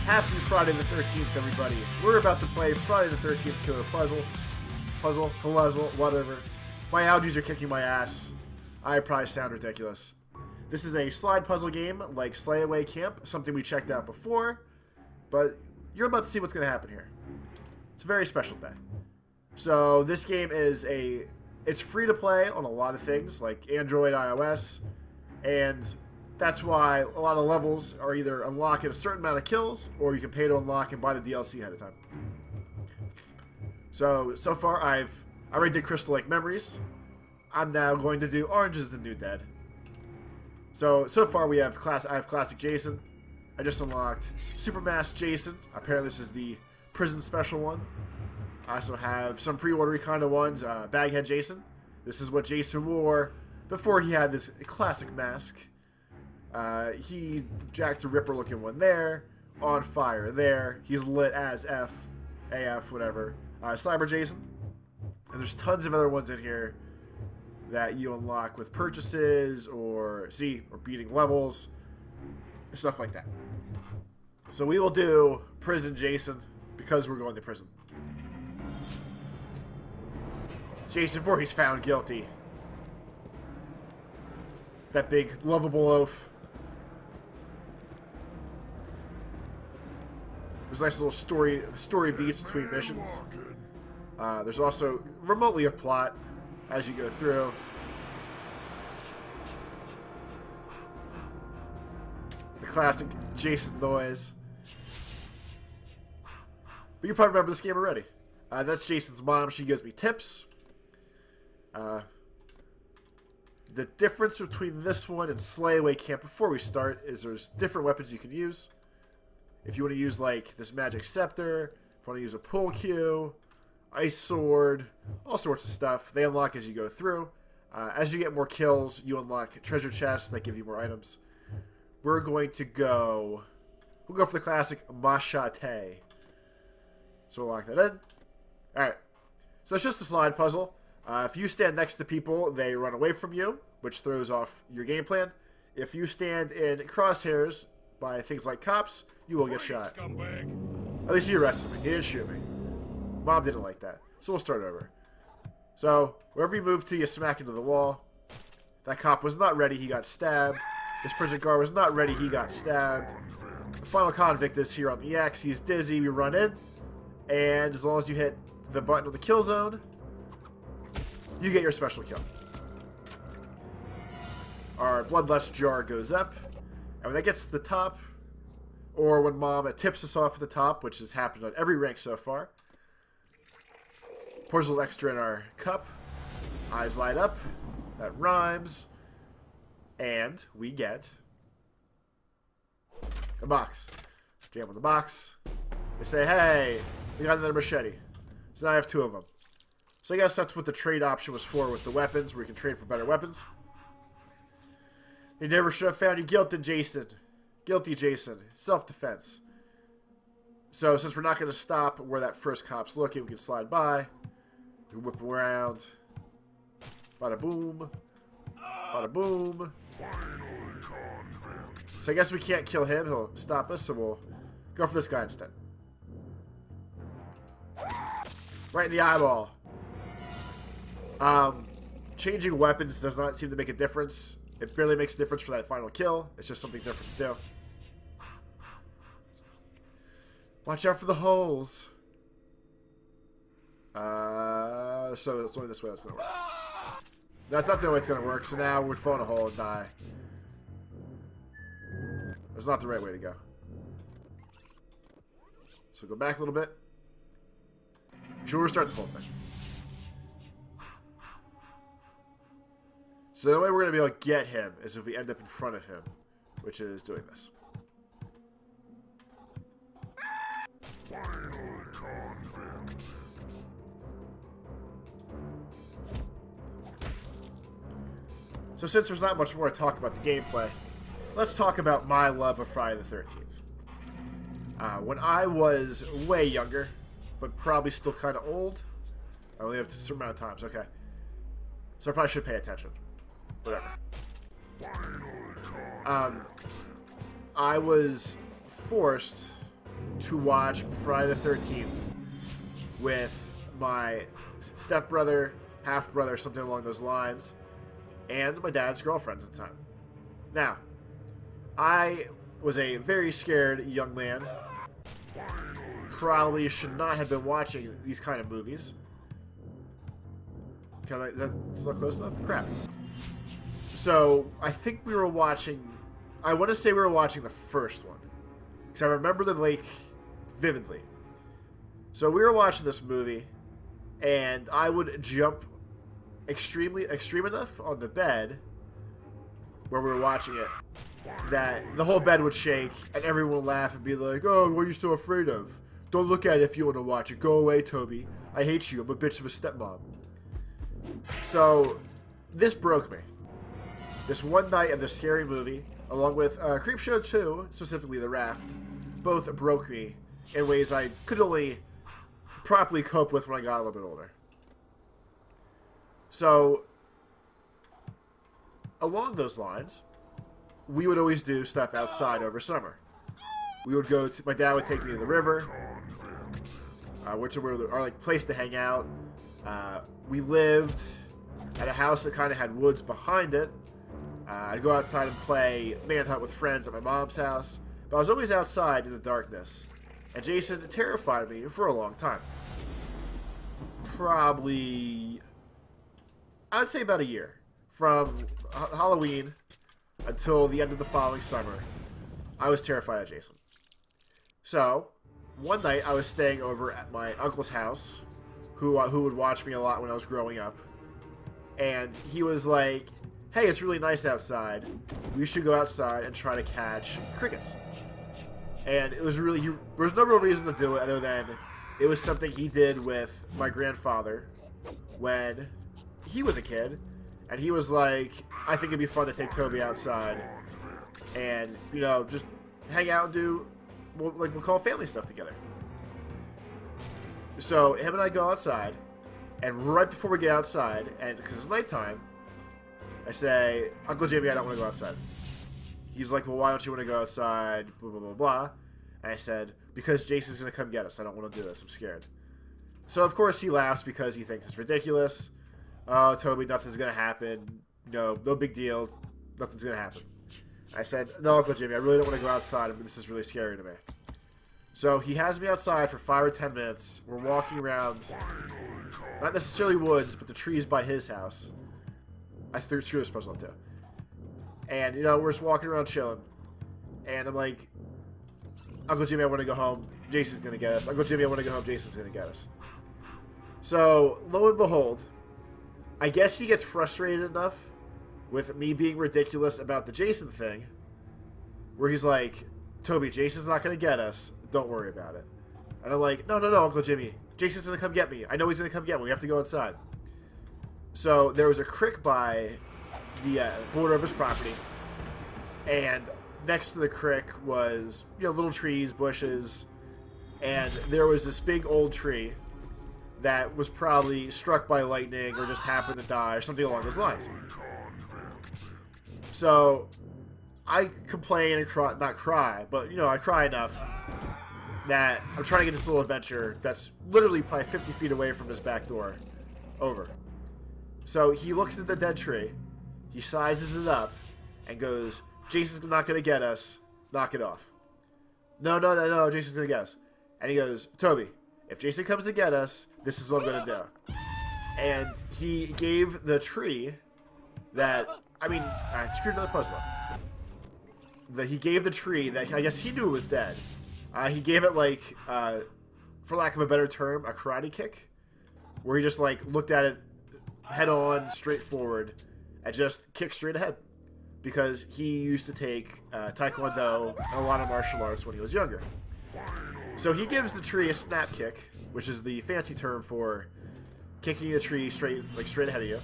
Happy Friday the 13th, everybody. We're about to play Friday the 13th Killer Puzzle, whatever. My allergies are kicking my ass. I probably sound ridiculous. This is a slide puzzle game like Slay Away Camp, something we checked out before, but you're about to see what's going to happen here. It's a very special day. So this game is it's free to play on a lot of things like Android, iOS, and that's why a lot of levels are either unlocking a certain amount of kills, or you can pay to unlock and buy the DLC ahead of time. So far I already did Crystal Lake Memories. I'm now going to do Orange is the New Dead. So far I have Classic Jason. I just unlocked Supermax Jason. Apparently this is the prison special one. I also have some pre-ordery kind of ones. Baghead Jason. This is what Jason wore before he had this classic mask. He Jack the Ripper looking one there. On fire there. He's lit as F, AF, whatever. Cyber Jason. And there's tons of other ones in here that you unlock with purchases or beating levels. Stuff like that. So we will do Prison Jason because we're going to prison. Jason Voorhees found guilty. That big lovable oaf. There's nice little story beats between missions. There's also remotely a plot as you go through. The classic Jason noise. But you probably remember this game already. That's Jason's mom. She gives me tips. The difference between this one and Slay Away Camp before we start is there's different weapons you can use. If you want to use like this magic scepter, if you want to use a pull cue, ice sword, all sorts of stuff. They unlock as you go through. As you get more kills, you unlock treasure chests that give you more items. We'll go for the classic machete. So we'll lock that in. Alright. So it's just a slide puzzle. If you stand next to people, they run away from you, which throws off your game plan. If you stand in crosshairs by things like cops, you will get shot. At least he arrested me. He didn't shoot me. Mom didn't like that. So we'll start over. So, wherever you move to, you smack into the wall. That cop was not ready, he got stabbed. This prison guard was not ready, he got stabbed. The final convict is here on the X. He's dizzy, we run in. And as long as you hit the button on the kill zone, you get your special kill. Our bloodlust jar goes up. And when that gets to the top, or when Mom tips us off at the top, which has happened on every rank so far, pours a little extra in our cup. Eyes light up. That rhymes. And we get a box. Jam on the box. They say, hey, we got another machete. So now I have 2 of them. So I guess that's what the trade option was for with the weapons, where you can trade for better weapons. They never should have found you guilty, Jason. Guilty, Jason. Self-defense. So since we're not going to stop where that first cop's looking, we can slide by. We can whip around. Bada boom. Bada boom. So I guess we can't kill him. He'll stop us, so we'll go for this guy instead. Right in the eyeball. Changing weapons does not seem to make a difference. It barely makes a difference for that final kill. It's just something different to do. Watch out for the holes. So it's only this way that's gonna work. That's not the way it's gonna work, so now we'd fall in a hole and die. That's not the right way to go. So go back a little bit. Should we restart the whole thing? So the way we're going to be able to get him is if we end up in front of him, which is doing this. So since there's not much more to talk about the gameplay, let's talk about my love of Friday the 13th. When I was way younger, but probably still kind of old, I only have a certain amount of times, okay. So I probably should pay attention. Whatever. I was forced to watch Friday the 13th with my stepbrother, half-brother, something along those lines, and my dad's girlfriend at the time. Now, I was a very scared young man. Probably should not have been watching these kind of movies. That's not close enough? Crap. So, I think we were watching... I want to say we were watching the first one. Because I remember the lake vividly. So, we were watching this movie, and I would jump extreme enough on the bed where we were watching it that the whole bed would shake, and everyone would laugh and be like, "Oh, what are you so afraid of? Don't look at it if you want to watch it. Go away, Toby. I hate you. I'm a bitch of a stepmom." So, this broke me. This one night of the scary movie, along with Creepshow 2, specifically The Raft, both broke me in ways I could only properly cope with when I got a little bit older. So, along those lines, we would always do stuff outside over summer. We would go to... My dad would take me to the river, which were our place to hang out. We lived at a house that kind of had woods behind it. I'd go outside and play manhunt with friends at my mom's house. But I was always outside in the darkness. And Jason terrified me for a long time. Probably... I would say about a year. From Halloween until the end of the following summer, I was terrified of Jason. So, one night I was staying over at my uncle's house, who would watch me a lot when I was growing up. And he was like, "Hey, it's really nice outside. We should go outside and try to catch crickets." And it was really... there was no real reason to do it other than it was something he did with my grandfather when he was a kid. And he was like, "I think it'd be fun to take Toby outside and, you know, just hang out and do, we'll call family stuff together." So him and I go outside, and right before we get outside, and because it's nighttime, I say, "Uncle Jimmy, I don't want to go outside." He's like, "Well, why don't you want to go outside? Blah, blah, blah, blah." And I said, "Because Jason's going to come get us. I don't want to do this. I'm scared." So, of course, he laughs because he thinks it's ridiculous. "Oh, Toby, nothing's going to happen. No big deal. Nothing's going to happen." I said, "No, Uncle Jimmy, I really don't want to go outside. This is really scary to me." So he has me outside for 5 or 10 minutes. We're walking around, not necessarily woods, but the trees by his house. I threw this puzzle up too. And, you know, we're just walking around chilling. And I'm like, "Uncle Jimmy, I want to go home. Jason's going to get us. Uncle Jimmy, I want to go home. Jason's going to get us." So, lo and behold, I guess he gets frustrated enough with me being ridiculous about the Jason thing, where he's like, "Toby, Jason's not going to get us. Don't worry about it." And I'm like, No, Uncle Jimmy. Jason's going to come get me. I know he's going to come get me. We have to go inside." So there was a creek by the border of his property, and next to the creek was, you know, little trees, bushes, and there was this big old tree that was probably struck by lightning or just happened to die or something along those lines. So I complain and cry, not cry, but, you know, I cry enough that I'm trying to get this little adventure that's literally probably 50 feet away from his back door over. So he looks at the dead tree, he sizes it up, and goes, "Jason's not going to get us. Knock it off." No, Jason's going to get us. And he goes, "Toby, if Jason comes to get us, this is what I'm going to do." And he gave the tree that, I screwed another puzzle up. He gave the tree that I guess he knew was dead. He gave it, like, for lack of a better term, a karate kick, where he just, like, looked at it head on, straight forward, and just kicked straight ahead. Because he used to take Taekwondo and a lot of martial arts when he was younger. So he gives the tree a snap kick, which is the fancy term for kicking the tree straight ahead of you.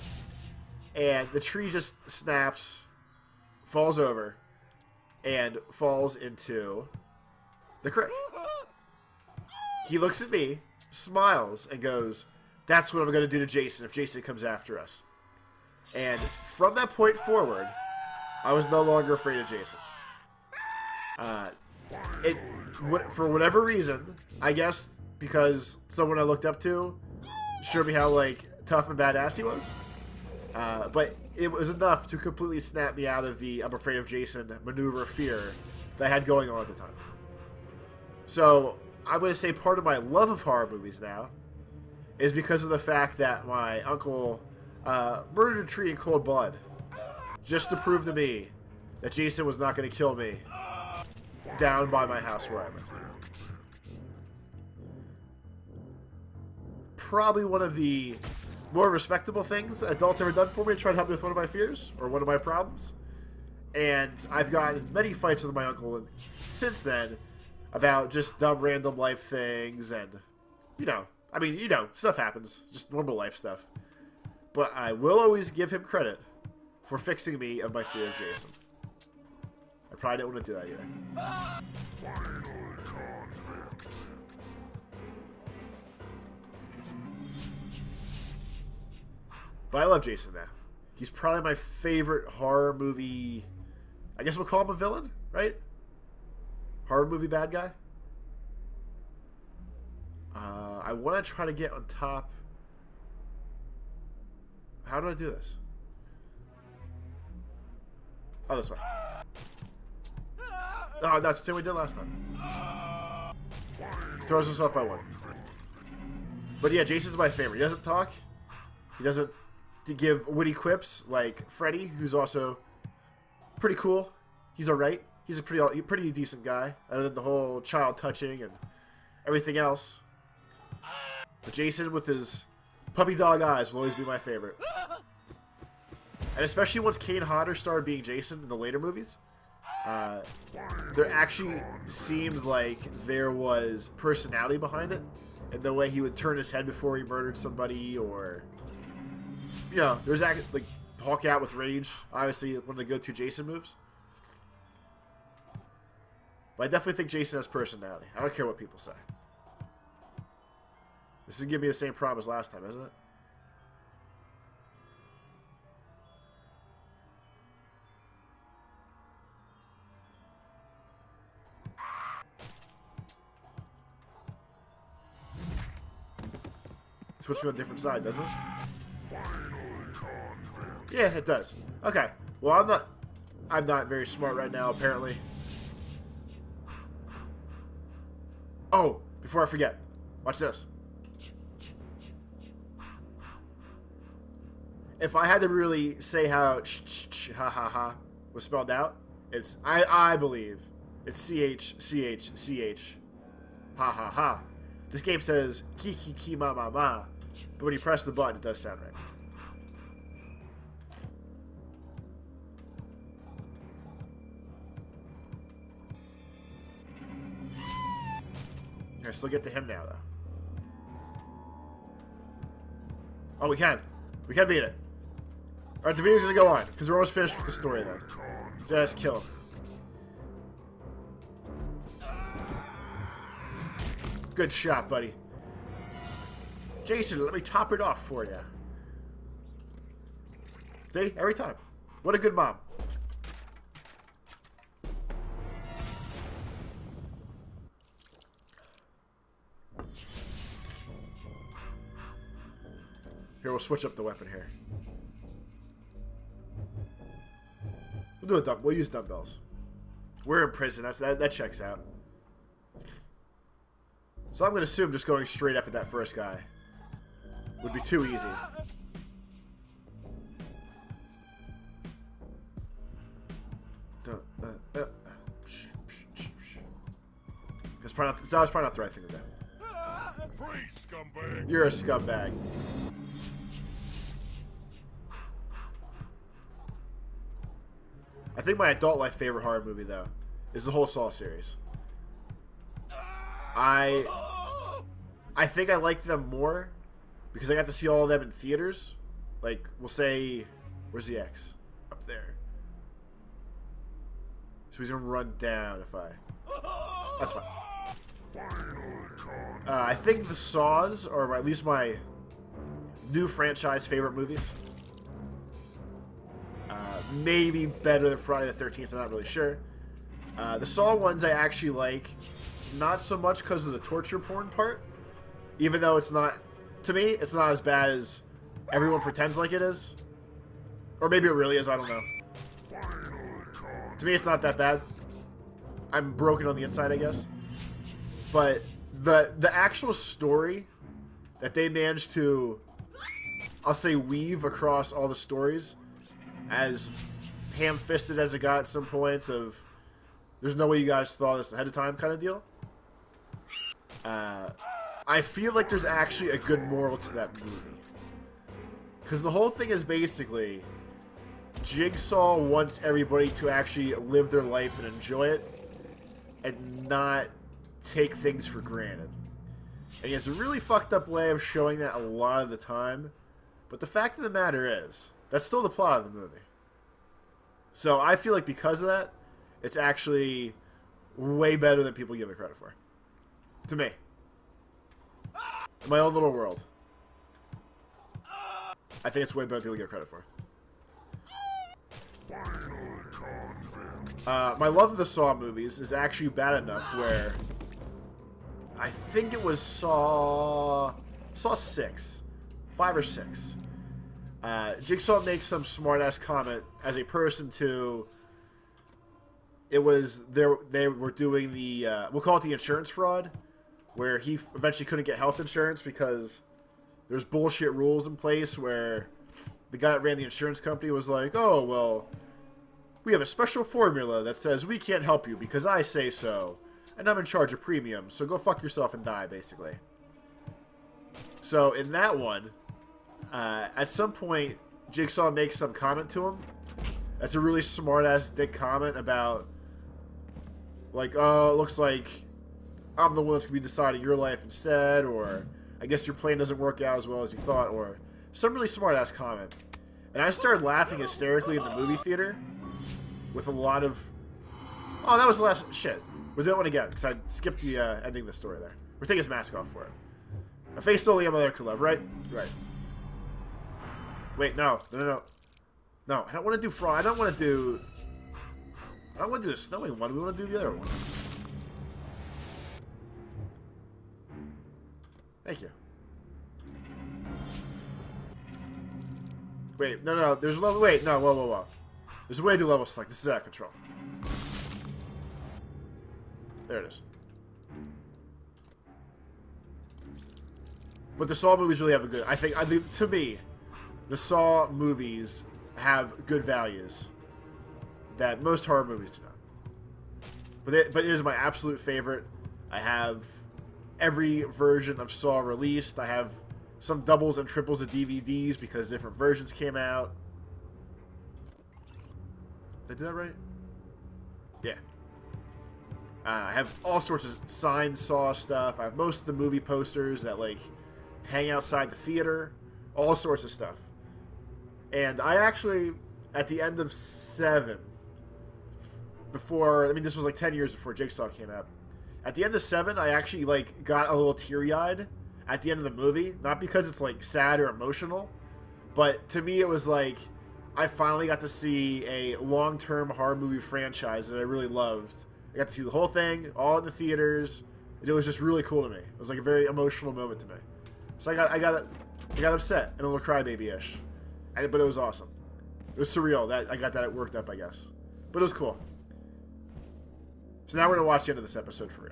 And the tree just snaps, falls over, and falls into the creek. He looks at me, smiles, and goes, "That's what I'm going to do to Jason if Jason comes after us." And from that point forward, I was no longer afraid of Jason. for whatever reason, I guess because someone I looked up to showed me how like tough and badass he was. But it was enough to completely snap me out of the "I'm afraid of Jason" maneuver fear that I had going on at the time. So I'm going to say part of my love of horror movies now is because of the fact that my uncle murdered a tree in cold blood just to prove to me that Jason was not going to kill me down by my house where I lived. Probably one of the more respectable things adults ever done for me to try to help me with one of my fears or one of my problems. And I've gotten many fights with my uncle since then about just dumb random life things and, you know, I mean, you know, stuff happens. Just normal life stuff. But I will always give him credit for fixing me of my fear of Jason. I probably didn't want to do that either. But I love Jason now. He's probably my favorite horror movie. I guess we'll call him a villain, right? Horror movie bad guy. I want to try to get on top. How do I do this? Oh, this way. Oh, that's the same we did last time. Throws us off by one. But yeah, Jason's my favorite. He doesn't talk. He doesn't give witty quips like Freddy, who's also pretty cool. He's alright. He's a pretty decent guy, other than the whole child touching and everything else. But Jason with his puppy dog eyes will always be my favorite. And especially once Kane Hodder started being Jason in the later movies, there actually seems like there was personality behind it, and the way he would turn his head before he murdered somebody, or you know, there's like Hawk out with rage, obviously one of the go-to Jason moves. But I definitely think Jason has personality. I don't care what people say. This is giving me the same problem as last time, isn't it? Switch me on a different side, doesn't it? Yeah, it does. Okay. Well, I'm not very smart right now, apparently. Oh, before I forget, watch this. If I had to really say how ha ha ha was spelled out, it's I believe it's CH ha ha ha. This game says ki ki ki ma ma ma, but when you press the button, it does sound right. I still get to him now, though. Oh, we can. We can beat it. Alright, the video's gonna go on, because we're almost finished with the story, then. Just kill him. Good shot, buddy. Jason, let me top it off for you. See? Every time. What a good mom. Here, we'll switch up the weapon here. We'll use dumbbells. We're in prison. That checks out. So I'm going to assume just going straight up at that first guy would be too easy. That was probably not the right thing to do. Free, scumbag. You're a scumbag. I think my adult life favorite horror movie, though, is the whole Saw series. I think I like them more because I got to see all of them in theaters. Like, we'll say, where's the X? Up there. So he's gonna run down if I... That's fine. I think the Saws, or at least my new franchise favorite movies. Maybe better than Friday the 13th, I'm not really sure. The Saw ones I actually like not so much because of the torture porn part. Even though it's not, to me, it's not as bad as everyone pretends like it is. Or maybe it really is, I don't know. To me, it's not that bad. I'm broken on the inside, I guess. But the actual story that they managed to, I'll say, weave across all the stories, as ham-fisted as it got at some points of, there's no way you guys thought this ahead of time kind of deal. I feel like there's actually a good moral to that movie. Because the whole thing is basically, Jigsaw wants everybody to actually live their life and enjoy it, and not take things for granted. And he has a really fucked up way of showing that a lot of the time. But the fact of the matter is, that's still the plot of the movie. So I feel like because of that, it's actually way better than people give it credit for. To me. In my own little world. I think it's way better than people give it credit for. My love of the Saw movies is actually bad enough where I think it was Saw 6. 5 or 6. Jigsaw makes some smart-ass comment as a person to... It was... They were doing the... we'll call it the insurance fraud, where he eventually couldn't get health insurance because there's bullshit rules in place where the guy that ran the insurance company was like, oh, well, we have a special formula that says we can't help you because I say so, and I'm in charge of premiums, so go fuck yourself and die, basically. So in that one, at some point, Jigsaw makes some comment to him. That's a really smart-ass dick comment about, like, oh, it looks like I'm the one that's going to be deciding your life instead, or I guess your plan doesn't work out as well as you thought, or some really smart-ass comment. And I started laughing hysterically in the movie theater with a lot of... Oh, that was the last... Shit. We'll do that one again, because I skipped the ending of the story there. We're taking his mask off for it. A face only a mother could love, right? Right. Wait, no. No, I don't want to do fraud. I don't want to do the snowing one. We want to do the other one. Thank you. Wait, no. There's a level. Wait, no. Whoa. There's a way to do level select. This is out of control. There it is. But the Saw movies really have a good... I think to me, the Saw movies have good values that most horror movies do not. But it is my absolute favorite. I have every version of Saw released. I have some doubles and triples of DVDs because different versions came out. Did I do that right? Yeah. I have all sorts of signed Saw stuff. I have most of the movie posters that, like, hang outside the theater. All sorts of stuff. And I actually, at the end of 7, before, I mean, this was like 10 years before Jigsaw came out. At the end of 7, I actually, like, got a little teary-eyed at the end of the movie. Not because it's, like, sad or emotional, but to me it was like, I finally got to see a long-term horror movie franchise that I really loved. I got to see the whole thing, all in the theaters. It was just really cool to me. It was like a very emotional moment to me. So I got upset and a little crybaby-ish. But it was awesome. It was surreal that I got that worked up, I guess. But it was cool. So now we're going to watch the end of this episode for real.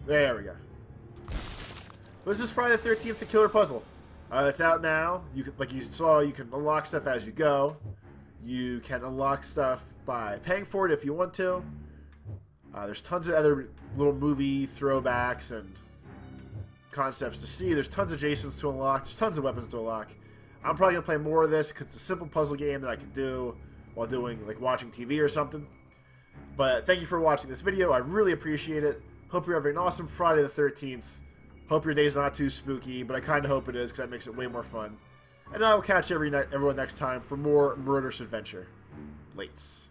There we go. This is Friday the 13th, The Killer Puzzle. It's out now. You can, like you saw, you can unlock stuff as you go. You can unlock stuff by paying for it if you want to. There's tons of other little movie throwbacks and concepts to see. There's tons of Jasons to unlock. There's tons of weapons to unlock. I'm probably going to play more of this because it's a simple puzzle game that I can do while doing, like, watching TV or something. But thank you for watching this video. I really appreciate it. Hope you're having an awesome Friday the 13th. Hope your day's not too spooky, but I kind of hope it is because that makes it way more fun. And I will catch everyone next time for more murderous adventure. Lates.